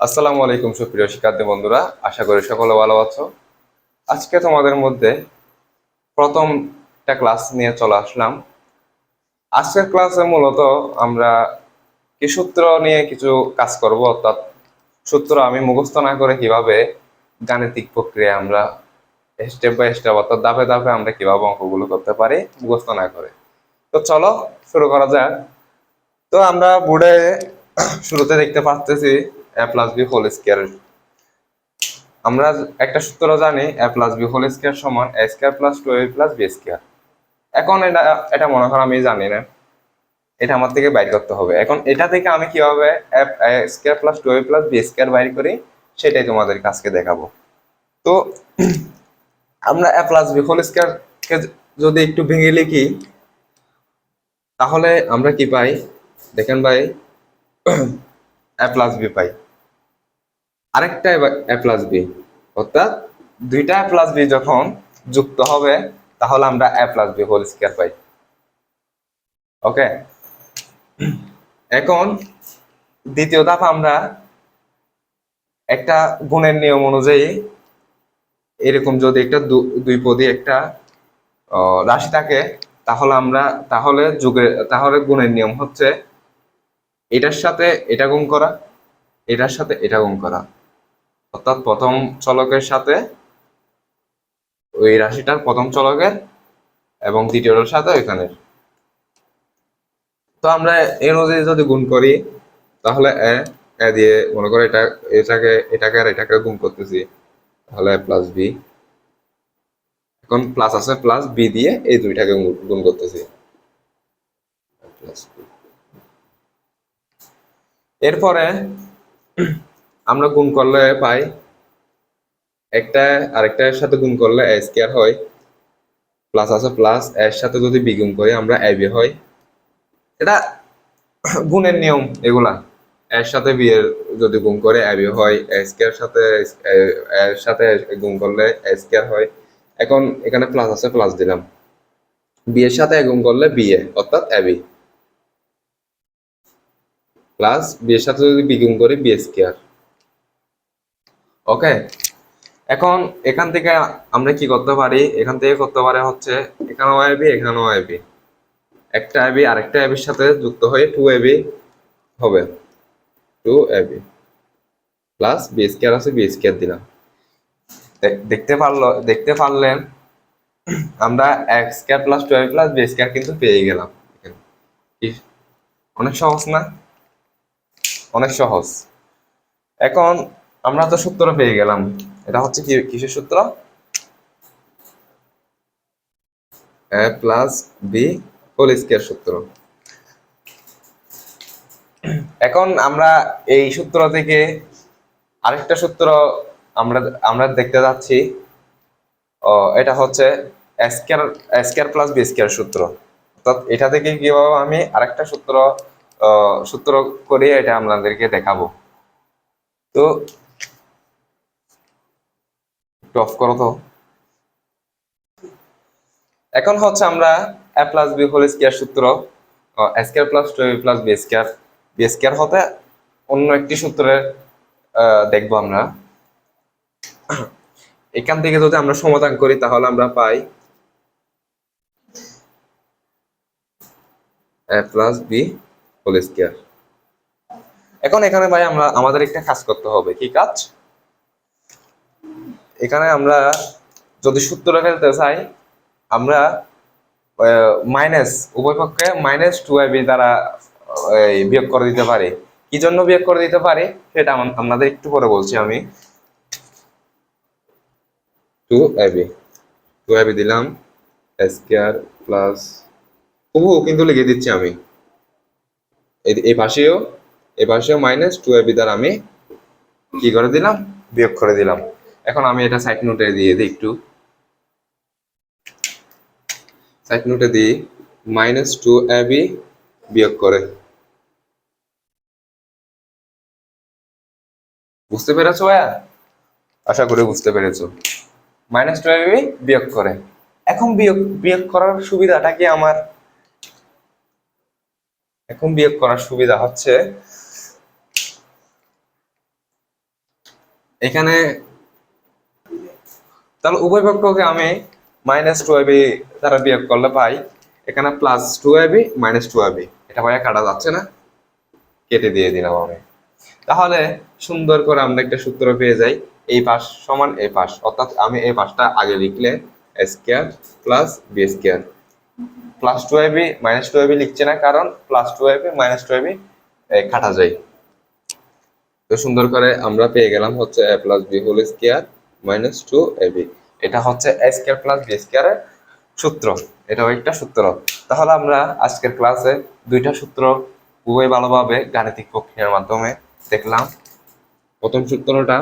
আসসালামু আলাইকুম সুপ্রিয় শিক্ষার্থী বন্ধুরা, আশা করি সকলে ভালো আছো। আজকে তোমাদের মধ্যে প্রথমটা ক্লাস নিয়ে চলে আসলাম। আজকের ক্লাসে মূলত আমরা কি সূত্র নিয়ে কিছু কাজ করব, অর্থাৎ সূত্র আমি মুখস্থ না করে কিভাবে গাণিতিক প্রক্রিয়া আমরা স্টেপ বাই স্টেপ অর্থাৎ ধাপে ধাপে আমরা কিভাবে অঙ্কগুলো করতে পারি মুখস্থ না করে। তো চলো শুরু করা যাক। তো আমরা বোর্ডে শুরুতে দেখতে পাচ্ছি a plus B whole square. আমরা একটা সূত্র জানি a plus B whole square সমান a square plus 2ab plus B square. এখন এটা এটা মনে করো আমি জানি না, এটা আমার থেকে বাইর করতে হবে। এখন এটা থেকে আমি কিভাবে a square plus 2ab plus B square বাইর করি সেটাই তোমাদের কাছকে দেখাবো। তো আমরা a plus B whole square কে যদি একটু ভেঙে লিখি তাহলে আমরা কি পাই দেখেন ভাই, a প্লাস বি পাই, আরেকটা a প্লাস বি, অর্থাৎ দুইটা a প্লাস বি যখন যুক্ত হবে তাহলে আমরা a plus B whole square পাই। ওকে, এখন দ্বিতীয় ধাপ আমরা একটা গুণের নিয়ম অনুযায়ী এরকম যদি একটা দুই পদী একটা রাশি থাকে তাহলে গুণের নিয়ম হচ্ছে এটার সাথে এটা গুণ করা, এটার সাথে এটা গুণ করা, অর্থাৎ প্রথম চলকের সাথে ওই রাশিটার প্রথম চলকের এবং দ্বিতীয়টার সাথে ওইখানের। তো আমরা এই অনুযায়ী যদি গুণ করি তাহলে এ দিয়ে মনে করো এটাকে আর এটাকে গুণ করতেছি, তাহলে a প্লাস বি, এখন প্লাস আছে প্লাস বি দিয়ে এই দুইটাকে গুণ করতেছি প্লাস বি। এরপরে আমরা গুণ করলে পাই একটা আরেকটার সাথে গুণ করলে a স্কয়ার হয়, প্লাস আছে প্লাস এর সাথে যদি বি গুণ করি আমরা ab হয়। এটা গুণের নিয়ম এগুলা, এর সাথে বি এর যদি গুণ করে ab হয়, a স্কয়ার সাথে এর সাথে গুণ করলে a স্কয়ার হয়। এখন এখানে প্লাস আছে প্লাস দিলাম, বি এর সাথে গুণ করলে বি এ অর্থাৎ ab, প্লাস বি এর সাথে যদি বি গুণ করি বি স্কয়ার। ওকে, এখন এখান থেকে আমরা কি করতে পারি, এখান থেকে করতে পারি হচ্ছে এখানেও ab এখানেও ab, একটা ab আরেকটা ab এর সাথে যুক্ত হয়ে 2ab হবে, 2ab প্লাস বি স্কয়ার আছে বি স্কয়ার দিলাম। দেখতে পারলেন আমরা x square plus 2ab plus B square কিন্তু পেয়ে গেলাম। অনেক সহজ না? অনেক সহজ। এখন আমরা তো সূত্র পেয়ে গেলাম, এটা হচ্ছে কি কিসের সূত্র? a plus B whole square সূত্র। এখন আমরা এই সূত্র থেকে আরেকটা সূত্র আমরা আমরা দেখতে যাচ্ছি, এটা হচ্ছে a square plus B square সূত্র। অর্থাৎ এটা থেকে কিভাবে আমি আরেকটা সূত্র করে এটা আপনাদেরকে দেখাবো। তো অফ করো তো। এখন হচ্ছে আমরা a plus B whole square সূত্র, a square plus 2ab plus B square হতে অন্য একটি সূত্রের দেখবো আমরা। এখান থেকে যদি আমরা সমাধান করি তাহলে আমরা পাই a plus B whole square. এখন এখানে ভাই আমাদের একটা কাজ করতে হবে। কি কাজ? এখানে আমরা যদি সূত্র ফেলতে চাই আমরা মাইনাস উভয় পক্ষে মাইনাস 2ab দ্বারা বিয়োগ করে দিতে পারি। কি জন্য বিয়োগ করে দিতে পারি সেটা আপনাদের একটু পরে বলছি আমি। 2ab দিলাম, a স্কয়ার প্লাস কিন্তু লিখে দিচ্ছি আমি এই পাশেও মাইনাস 2ab দ্বারা আমি কি করে দিলাম, বিয়োগ করে দিলাম। এখন আমি এটা সাইড নোটে দিয়ে দিই, একটু সাইড নোটে দিই মাইনাস 2ab বিয়োগ করে। বুঝতে পেরেছো ভাইয়া? আশা করি বুঝতে পেরেছো। মাইনাস 2ab বিয়োগ করে। এখন বিয়োগ করার সুবিধাটা কি আমার? এখন বিয়োগ করার সুবিধা হচ্ছে এখানে তাহলে উভয় পক্ষকে আমি -2ab দ্বারা বিয়োগ করলে পাই এখানে +2ab -2ab, এটা ভাইয়া কাটা যাচ্ছে না, কেটে দিয়ে দিলাম আমি। তাহলে সুন্দর করে আমরা একটা সূত্র পেয়ে যাই, এই পাশ সমান এই পাশ, অর্থাৎ আমি এই পাশটা আগে লিখলে a square plus B square, +2ab -2ab লিখছে না কারণ +2ab -2ab কাটা যায়। তো সুন্দর করে আমরা পেয়ে গেলাম হচ্ছে a plus B whole square -2ab, এটা হচ্ছে a স্কয়ার প্লাস বি স্কয়ারের সূত্র, এটাও একটা সূত্র। তাহলে আমরা আজকের ক্লাসে দুইটা সূত্র খুবই ভালোভাবে গাণিতিক প্রক্রিয়ার মাধ্যমে দেখলাম। প্রথম সূত্রটা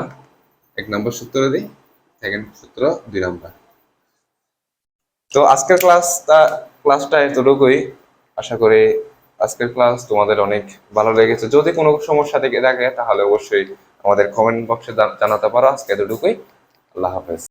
1 নম্বর সূত্র দিই, সেকেন্ড সূত্র 2 নম্বর। তো আজকের ক্লাসটা এতটুকুই। আশা করি আজকের ক্লাস তোমাদের অনেক ভালো লেগেছে। যদি কোনো সমস্যা থেকে থাকে তাহলে অবশ্যই আমাদের কমেন্ট বক্সে জানাতে পারো। আজকে এতটুকুই। আল্লাহ হাফেজ।